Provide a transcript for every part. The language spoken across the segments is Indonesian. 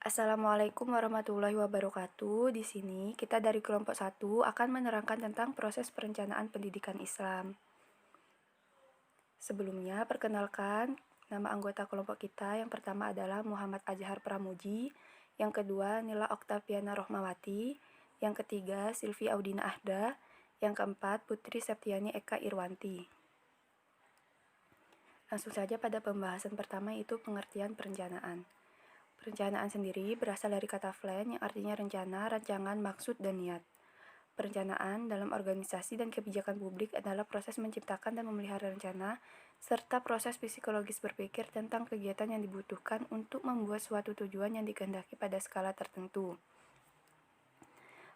Assalamualaikum warahmatullahi wabarakatuh. Di sini kita dari kelompok 1 akan menerangkan tentang proses perencanaan pendidikan Islam. Sebelumnya, perkenalkan nama anggota kelompok kita. Yang pertama adalah Muhammad Azhar Pramuji, yang kedua Nila Oktaviana Rohmawati, yang ketiga Silvi Audina Ahda, yang keempat Putri Septiani Eka Irwanti. Langsung saja pada pembahasan pertama, yaitu pengertian perencanaan. Perencanaan sendiri berasal dari kata plan yang artinya rencana, rancangan, maksud, dan niat. Perencanaan dalam organisasi dan kebijakan publik adalah proses menciptakan dan memelihara rencana, serta proses psikologis berpikir tentang kegiatan yang dibutuhkan untuk membuat suatu tujuan yang dikehendaki pada skala tertentu.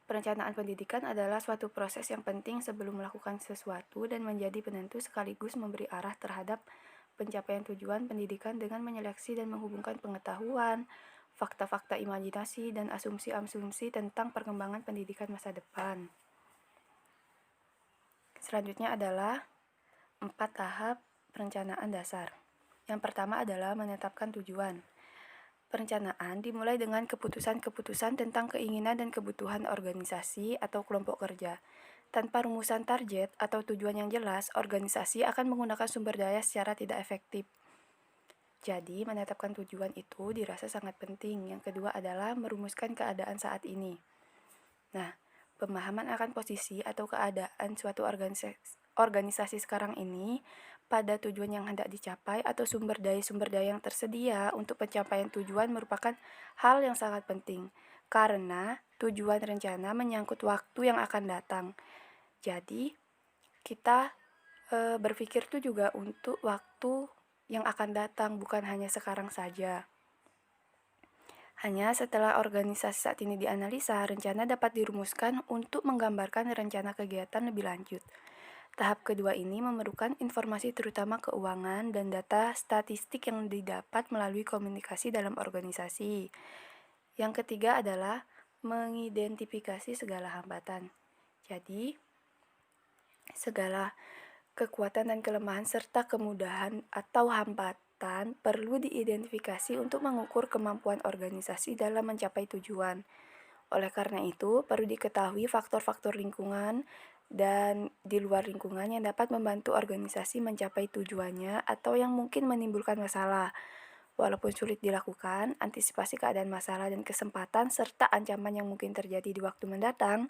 Perencanaan pendidikan adalah suatu proses yang penting sebelum melakukan sesuatu dan menjadi penentu sekaligus memberi arah terhadap pencapaian tujuan pendidikan dengan menyeleksi dan menghubungkan pengetahuan, fakta-fakta imajinasi, dan asumsi-asumsi tentang perkembangan pendidikan masa depan. Selanjutnya adalah 4 tahap perencanaan dasar. Yang pertama adalah menetapkan tujuan. Perencanaan dimulai dengan keputusan-keputusan tentang keinginan dan kebutuhan organisasi atau kelompok kerja. Tanpa rumusan target atau tujuan yang jelas, organisasi akan menggunakan sumber daya secara tidak efektif. Jadi, menetapkan tujuan itu dirasa sangat penting. Yang kedua adalah merumuskan keadaan saat ini. Nah, pemahaman akan posisi atau keadaan suatu organisasi sekarang ini pada tujuan yang hendak dicapai atau sumber daya yang tersedia untuk pencapaian tujuan merupakan hal yang sangat penting karena tujuan rencana menyangkut waktu yang akan datang. Jadi, kita berpikir tuh juga untuk waktu yang akan datang, bukan hanya sekarang saja. Hanya setelah organisasi saat ini dianalisa, rencana dapat dirumuskan untuk menggambarkan rencana kegiatan lebih lanjut. Tahap kedua ini memerlukan informasi terutama keuangan dan data statistik yang didapat melalui komunikasi dalam organisasi. Yang ketiga adalah mengidentifikasi segala hambatan. Jadi, segala kekuatan dan kelemahan serta kemudahan atau hambatan perlu diidentifikasi untuk mengukur kemampuan organisasi dalam mencapai tujuan. Oleh karena itu, perlu diketahui faktor-faktor lingkungan dan di luar lingkungan yang dapat membantu organisasi mencapai tujuannya atau yang mungkin menimbulkan masalah. Walaupun sulit dilakukan, antisipasi keadaan masalah dan kesempatan serta ancaman yang mungkin terjadi di waktu mendatang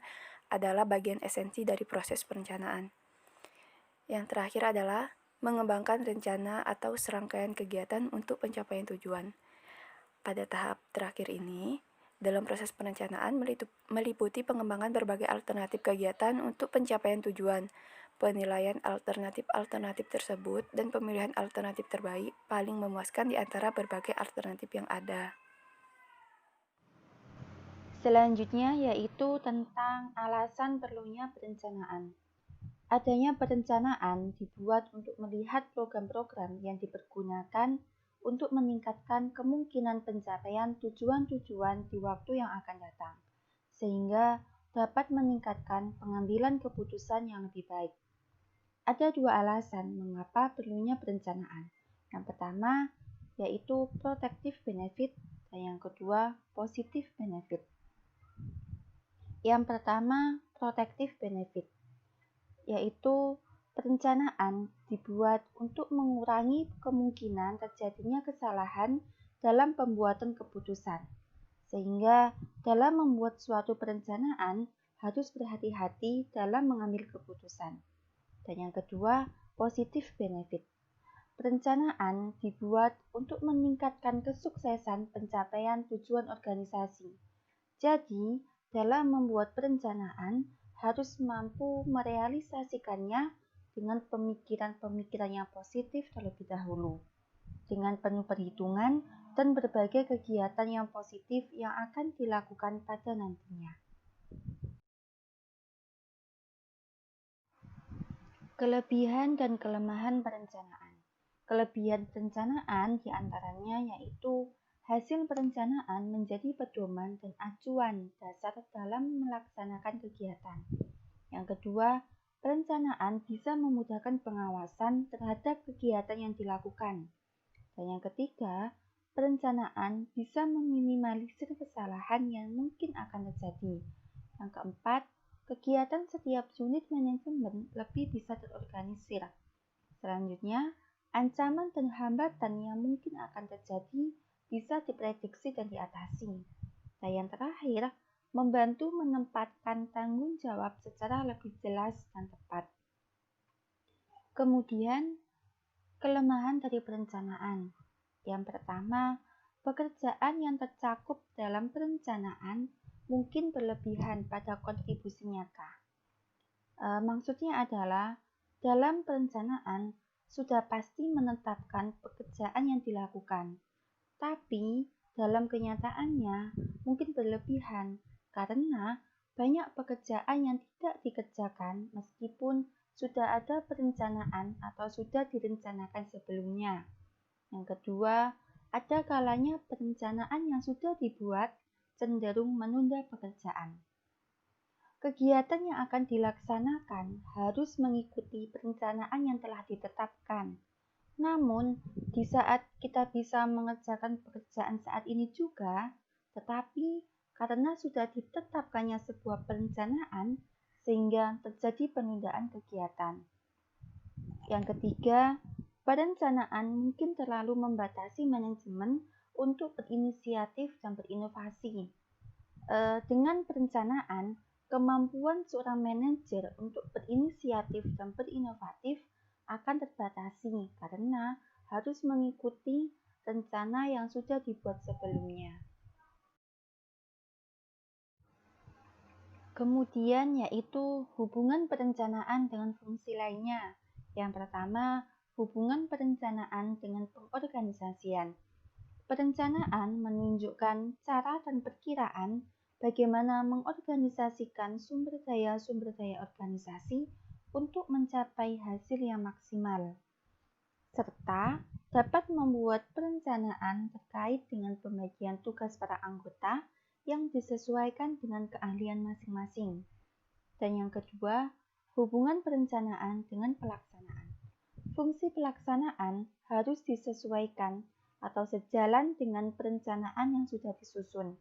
adalah bagian esensi dari proses perencanaan. Yang terakhir adalah mengembangkan rencana atau serangkaian kegiatan untuk pencapaian tujuan. Pada tahap terakhir ini, dalam proses perencanaan meliputi pengembangan berbagai alternatif kegiatan untuk pencapaian tujuan, penilaian alternatif-alternatif tersebut, dan pemilihan alternatif terbaik paling memuaskan di antara berbagai alternatif yang ada. Selanjutnya yaitu tentang alasan perlunya perencanaan. Adanya perencanaan dibuat untuk melihat program-program yang dipergunakan untuk meningkatkan kemungkinan pencapaian tujuan-tujuan di waktu yang akan datang, sehingga dapat meningkatkan pengambilan keputusan yang lebih baik. Ada dua alasan mengapa perlunya perencanaan. Yang pertama yaitu protective benefit dan yang kedua positive benefit. Yang pertama, protective benefit, yaitu perencanaan dibuat untuk mengurangi kemungkinan terjadinya kesalahan dalam pembuatan keputusan. Sehingga dalam membuat suatu perencanaan harus berhati-hati dalam mengambil keputusan. Dan yang kedua, positive benefit. Perencanaan dibuat untuk meningkatkan kesuksesan pencapaian tujuan organisasi. Jadi, dalam membuat perencanaan harus mampu merealisasikannya dengan pemikiran-pemikiran yang positif terlebih dahulu, dengan penuh perhitungan dan berbagai kegiatan yang positif yang akan dilakukan pada nantinya. Kelebihan dan kelemahan perencanaan. Kelebihan perencanaan diantaranya yaitu hasil perencanaan menjadi pedoman dan acuan dasar dalam melaksanakan kegiatan. Yang kedua, perencanaan bisa memudahkan pengawasan terhadap kegiatan yang dilakukan. Dan yang ketiga, perencanaan bisa meminimalisir kesalahan yang mungkin akan terjadi. Yang keempat, kegiatan setiap unit manajemen lebih bisa terorganisir. Selanjutnya, ancaman dan hambatan yang mungkin akan terjadi bisa diprediksi dan diatasi. Dan yang terakhir, membantu menempatkan tanggung jawab secara lebih jelas dan tepat. Kemudian, kelemahan dari perencanaan. Yang pertama, pekerjaan yang tercakup dalam perencanaan mungkin berlebihan pada kontribusi nyata. Maksudnya adalah, dalam perencanaan sudah pasti menetapkan pekerjaan yang dilakukan, tapi dalam kenyataannya mungkin berlebihan karena banyak pekerjaan yang tidak dikerjakan meskipun sudah ada perencanaan atau sudah direncanakan sebelumnya. Yang kedua, ada kalanya perencanaan yang sudah dibuat cenderung menunda pekerjaan. Kegiatan yang akan dilaksanakan harus mengikuti perencanaan yang telah ditetapkan. Namun, di saat kita bisa mengerjakan pekerjaan saat ini juga, tetapi karena sudah ditetapkannya sebuah perencanaan, sehingga terjadi penundaan kegiatan. Yang ketiga, perencanaan mungkin terlalu membatasi manajemen untuk berinisiatif dan berinovasi. Dengan perencanaan, kemampuan seorang manajer untuk berinisiatif dan berinovatif akan terbatasi karena harus mengikuti rencana yang sudah dibuat sebelumnya. Kemudian yaitu hubungan perencanaan dengan fungsi lainnya. Yang pertama, hubungan perencanaan dengan pengorganisasian. Perencanaan menunjukkan cara dan perkiraan bagaimana mengorganisasikan sumber daya organisasi untuk mencapai hasil yang maksimal, serta dapat membuat perencanaan terkait dengan pembagian tugas para anggota yang disesuaikan dengan keahlian masing-masing. Dan yang kedua, hubungan perencanaan dengan pelaksanaan. Fungsi pelaksanaan harus disesuaikan atau sejalan dengan perencanaan yang sudah disusun,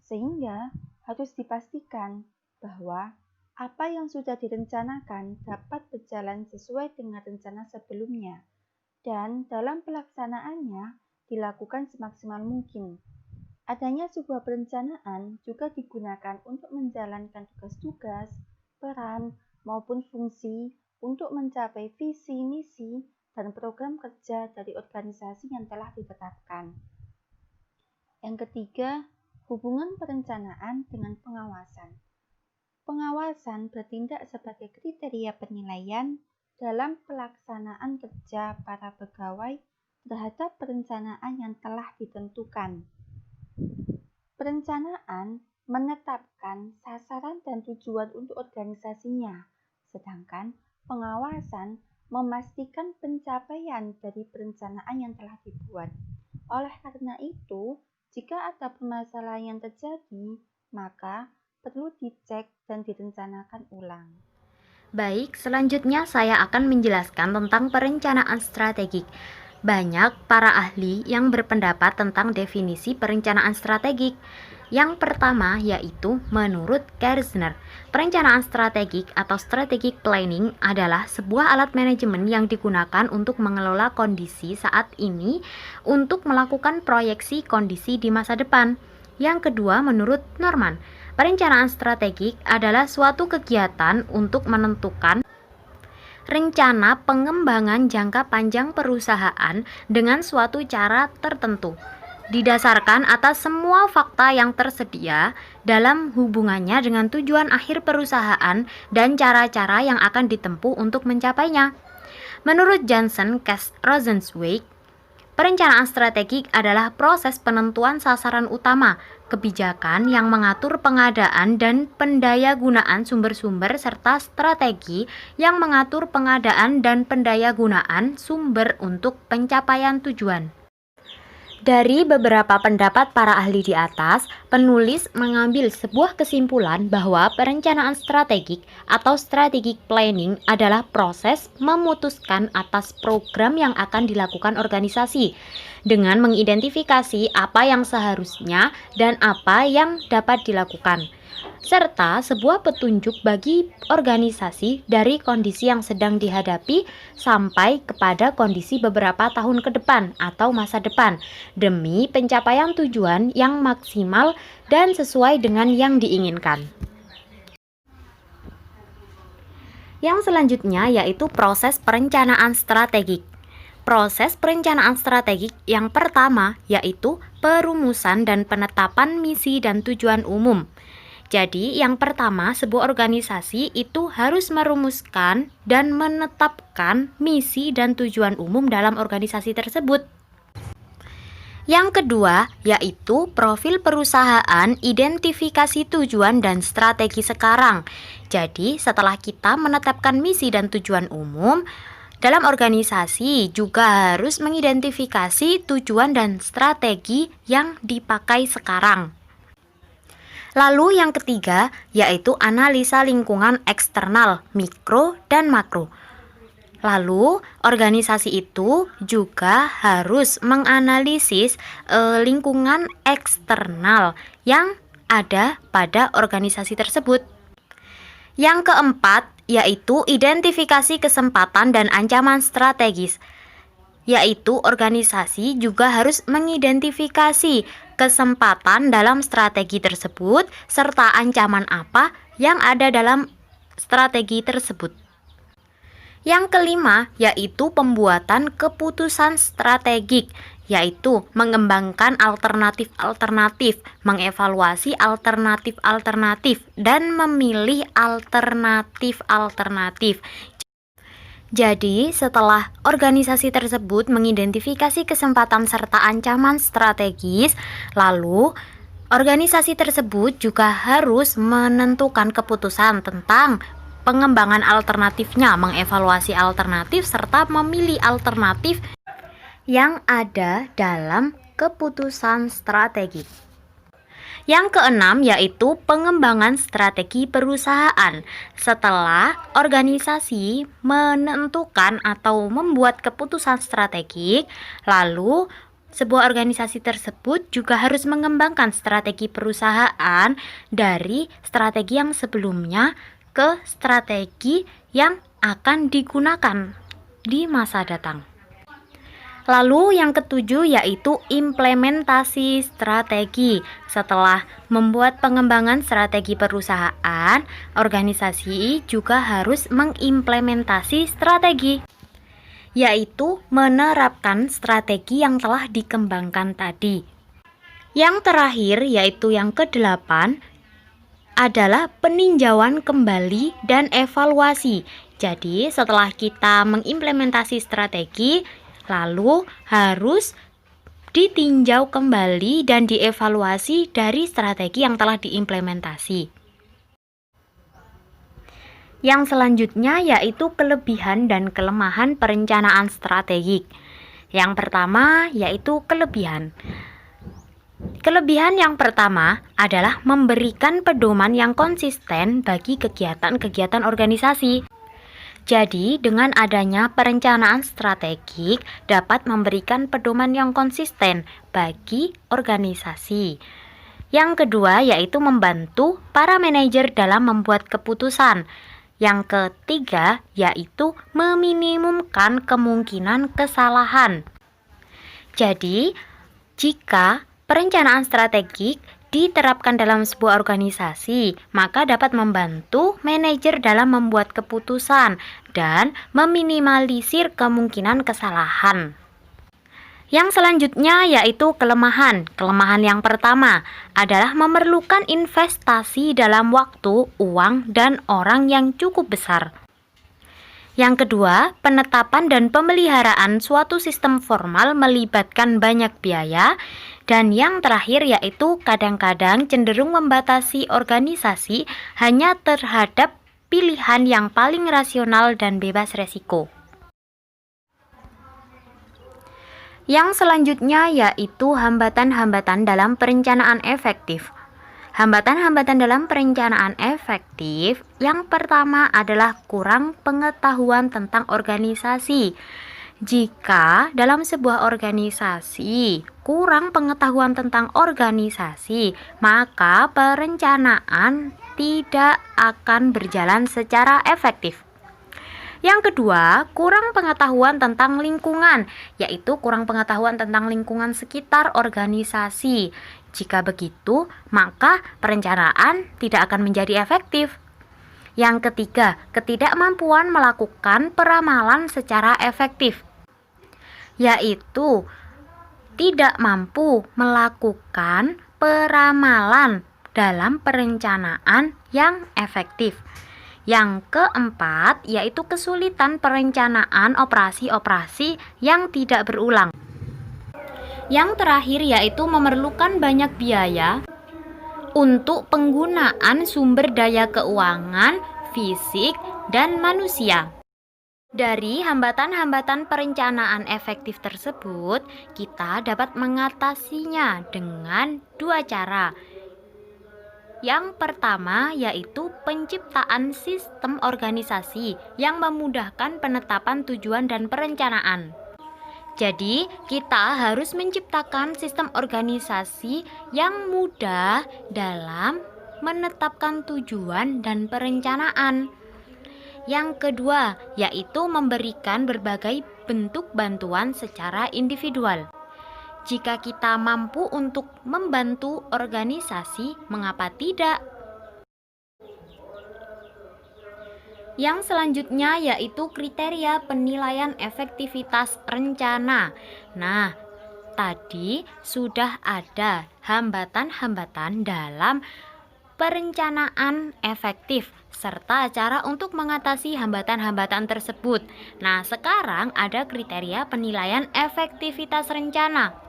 sehingga harus dipastikan bahwa apa yang sudah direncanakan dapat berjalan sesuai dengan rencana sebelumnya, dan dalam pelaksanaannya dilakukan semaksimal mungkin. Adanya sebuah perencanaan juga digunakan untuk menjalankan tugas-tugas, peran, maupun fungsi untuk mencapai visi, misi, dan program kerja dari organisasi yang telah ditetapkan. Yang ketiga, hubungan perencanaan dengan pengawasan. Pengawasan bertindak sebagai kriteria penilaian dalam pelaksanaan kerja para pegawai terhadap perencanaan yang telah ditentukan. Perencanaan menetapkan sasaran dan tujuan untuk organisasinya, sedangkan pengawasan memastikan pencapaian dari perencanaan yang telah dibuat. Oleh karena itu, jika ada permasalahan yang terjadi, maka perlu dicek dan direncanakan ulang. Baik, selanjutnya saya akan menjelaskan tentang perencanaan strategik. Banyak para ahli yang berpendapat tentang definisi perencanaan strategik. Yang pertama yaitu menurut Kerzner, perencanaan strategik atau strategic planning adalah sebuah alat manajemen yang digunakan untuk mengelola kondisi saat ini untuk melakukan proyeksi kondisi di masa depan. Yang kedua menurut Norman, perencanaan strategik adalah suatu kegiatan untuk menentukan rencana pengembangan jangka panjang perusahaan dengan suatu cara tertentu, didasarkan atas semua fakta yang tersedia dalam hubungannya dengan tujuan akhir perusahaan dan cara-cara yang akan ditempuh untuk mencapainya. Menurut Johnson Cass Rosenzweig, perencanaan strategik adalah proses penentuan sasaran utama, kebijakan yang mengatur pengadaan dan pendayagunaan sumber-sumber serta strategi yang mengatur pengadaan dan pendayagunaan sumber untuk pencapaian tujuan. Dari beberapa pendapat para ahli di atas, penulis mengambil sebuah kesimpulan bahwa perencanaan strategik atau strategic planning adalah proses memutuskan atas program yang akan dilakukan organisasi dengan mengidentifikasi apa yang seharusnya dan apa yang dapat dilakukan, serta sebuah petunjuk bagi organisasi dari kondisi yang sedang dihadapi sampai kepada kondisi beberapa tahun ke depan atau masa depan demi pencapaian tujuan yang maksimal dan sesuai dengan yang diinginkan. Yang selanjutnya yaitu proses perencanaan strategik. Proses perencanaan strategik yang pertama yaitu perumusan dan penetapan misi dan tujuan umum. Jadi, yang pertama, sebuah organisasi itu harus merumuskan dan menetapkan misi dan tujuan umum dalam organisasi tersebut. Yang kedua, yaitu profil perusahaan, identifikasi tujuan dan strategi sekarang. Jadi, setelah kita menetapkan misi dan tujuan umum, dalam organisasi juga harus mengidentifikasi tujuan dan strategi yang dipakai sekarang. Lalu yang ketiga yaitu analisa lingkungan eksternal, mikro dan makro. Lalu organisasi itu juga harus menganalisis lingkungan eksternal yang ada pada organisasi tersebut. Yang keempat yaitu identifikasi kesempatan dan ancaman strategis, yaitu organisasi juga harus mengidentifikasi kesempatan dalam strategi tersebut serta ancaman apa yang ada dalam strategi tersebut. Yang kelima yaitu pembuatan keputusan strategik, yaitu mengembangkan alternatif-alternatif, mengevaluasi alternatif-alternatif, dan memilih alternatif-alternatif. Jadi, setelah organisasi tersebut mengidentifikasi kesempatan serta ancaman strategis, lalu organisasi tersebut juga harus menentukan keputusan tentang pengembangan alternatifnya, mengevaluasi alternatif, serta memilih alternatif yang ada dalam keputusan strategik. Yang keenam yaitu pengembangan strategi perusahaan. Setelah organisasi menentukan atau membuat keputusan strategik, lalu sebuah organisasi tersebut juga harus mengembangkan strategi perusahaan dari strategi yang sebelumnya ke strategi yang akan digunakan di masa datang. Lalu yang ketujuh yaitu implementasi strategi. Setelah membuat pengembangan strategi perusahaan, organisasi juga harus mengimplementasi strategi, yaitu menerapkan strategi yang telah dikembangkan tadi. Yang terakhir yaitu yang kedelapan adalah peninjauan kembali dan evaluasi. Jadi setelah kita mengimplementasi strategi, lalu harus ditinjau kembali dan dievaluasi dari strategi yang telah diimplementasi. Yang selanjutnya yaitu kelebihan dan kelemahan perencanaan strategik. Yang pertama yaitu kelebihan. Kelebihan yang pertama adalah memberikan pedoman yang konsisten bagi kegiatan-kegiatan organisasi. Jadi, dengan adanya perencanaan strategik dapat memberikan pedoman yang konsisten bagi organisasi. Yang kedua yaitu membantu para manajer dalam membuat keputusan. Yang ketiga yaitu meminimumkan kemungkinan kesalahan. Jadi, jika perencanaan strategik diterapkan dalam sebuah organisasi, maka dapat membantu manajer dalam membuat keputusan dan meminimalisir kemungkinan kesalahan. Yang selanjutnya yaitu kelemahan. Kelemahan yang pertama adalah memerlukan investasi dalam waktu, uang, dan orang yang cukup besar. Yang kedua, penetapan dan pemeliharaan suatu sistem formal melibatkan banyak biaya. Dan yang terakhir yaitu kadang-kadang cenderung membatasi organisasi hanya terhadap pilihan yang paling rasional dan bebas resiko. Yang selanjutnya yaitu hambatan-hambatan dalam perencanaan efektif. Hambatan-hambatan dalam perencanaan efektif yang pertama adalah kurang pengetahuan tentang organisasi. Jika dalam sebuah organisasi kurang pengetahuan tentang organisasi, maka perencanaan tidak akan berjalan secara efektif. Yang kedua, kurang pengetahuan tentang lingkungan, yaitu kurang pengetahuan tentang lingkungan sekitar organisasi. Jika begitu, maka perencanaan tidak akan menjadi efektif. Yang ketiga, ketidakmampuan melakukan peramalan secara efektif, yaitu tidak mampu melakukan peramalan dalam perencanaan yang efektif. Yang keempat, yaitu kesulitan perencanaan operasi-operasi yang tidak berulang. Yang terakhir, yaitu memerlukan banyak biaya untuk penggunaan sumber daya keuangan, fisik, dan manusia. Dari hambatan-hambatan perencanaan efektif tersebut, kita dapat mengatasinya dengan dua cara. Yang pertama yaitu penciptaan sistem organisasi yang memudahkan penetapan tujuan dan perencanaan. Jadi, kita harus menciptakan sistem organisasi yang mudah dalam menetapkan tujuan dan perencanaan. Yang kedua yaitu memberikan berbagai bentuk bantuan secara individual. Jika kita mampu untuk membantu organisasi, mengapa tidak? Yang selanjutnya yaitu kriteria penilaian efektivitas rencana. Nah, tadi sudah ada hambatan-hambatan dalam perencanaan efektif serta cara untuk mengatasi hambatan-hambatan tersebut. Nah, sekarang ada kriteria penilaian efektivitas rencana.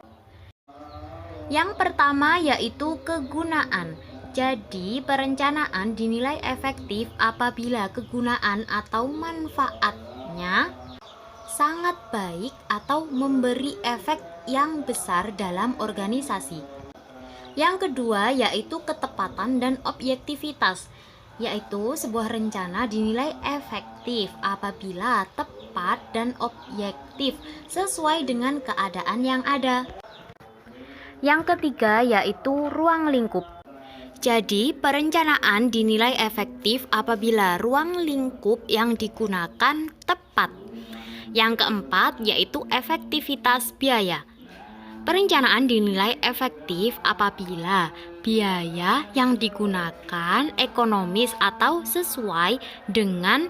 Yang pertama yaitu kegunaan. Jadi, perencanaan dinilai efektif apabila kegunaan atau manfaatnya sangat baik atau memberi efek yang besar dalam organisasi. Yang kedua yaitu ketepatan dan objektivitas, yaitu sebuah rencana dinilai efektif apabila tepat dan objektif sesuai dengan keadaan yang ada. Yang ketiga yaitu ruang lingkup. Jadi, perencanaan dinilai efektif apabila ruang lingkup yang digunakan tepat. Yang keempat yaitu efektivitas biaya. Perencanaan dinilai efektif apabila biaya yang digunakan ekonomis atau sesuai dengan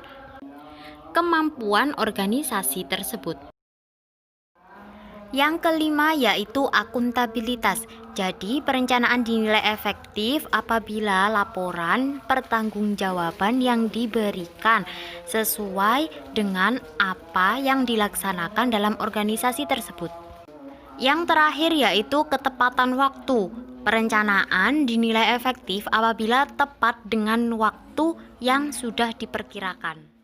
kemampuan organisasi tersebut. Yang kelima yaitu akuntabilitas. Jadi, perencanaan dinilai efektif apabila laporan pertanggungjawaban yang diberikan sesuai dengan apa yang dilaksanakan dalam organisasi tersebut. Yang terakhir yaitu ketepatan waktu. Perencanaan dinilai efektif apabila tepat dengan waktu yang sudah diperkirakan.